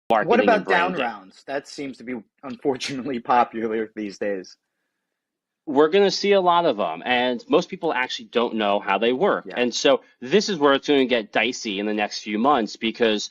What marketing and about down branding. rounds? That seems to be unfortunately popular these days. We're going to see a lot of them, and most people actually don't know how they work. Yeah. And so this is where it's going to get dicey in the next few months because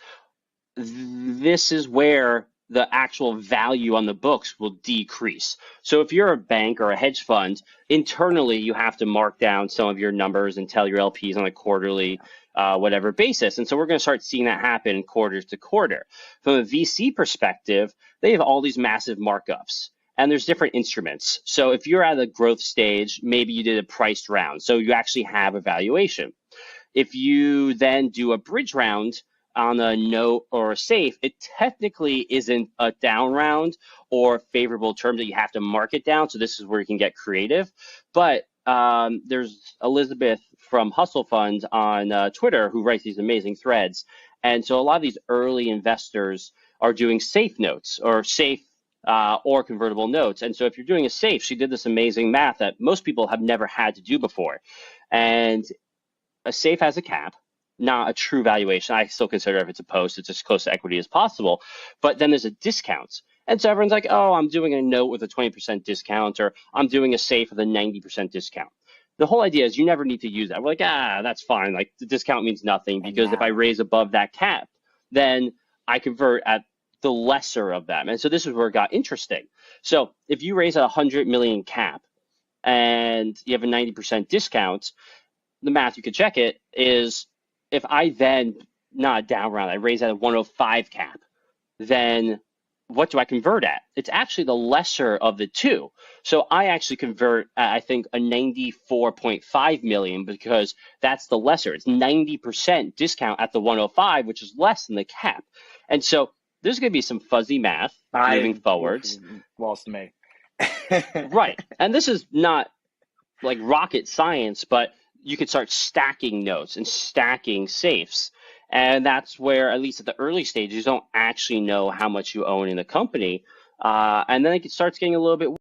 this is where the actual value on the books will decrease. So if you're a bank or a hedge fund, internally you have to mark down some of your numbers and tell your LPs on a quarterly, whatever basis. And so we're going to start seeing that happen quarter to quarter. From a VC perspective, they have all these massive markups. And there's different instruments. So if you're at a growth stage, maybe you did a priced round. So you actually have a valuation. If you then do a bridge round on a note or a safe, it technically isn't a down round or favorable terms that you have to mark it down. So this is where you can get creative. But there's Elizabeth from Hustle Fund on Twitter who writes these amazing threads. And so a lot of these early investors are doing safe notes or safe or convertible notes. And so if you're doing a safe, she did this amazing math that most people have never had to do before. And a safe has a cap, not a true valuation. I still consider if it's a post, it's as close to equity as possible. But then there's a discount. And so everyone's like, oh, I'm doing a note with a 20% discount, or I'm doing a safe with a 90% discount. The whole idea is you never need to use that. We're like, that's fine. Like the discount means nothing because if I raise above that cap, then I convert at the lesser of them. And so this is where it got interesting. So if you raise a 100 million cap and you have a 90% discount, the math, you could check it, is if I then, not down round, I raise at a 105 cap, then what do I convert at? It's actually the lesser of the two. So I actually convert at, I think, a 94.5 million because that's the lesser. It's 90% discount at the 105, which is less than the cap. And so there's going to be some fuzzy math moving forwards. Lost me. Right. And this is not like rocket science, but you could start stacking notes and stacking safes. And that's where, at least at the early stages, you don't actually know how much you own in the company. And then it starts getting a little bit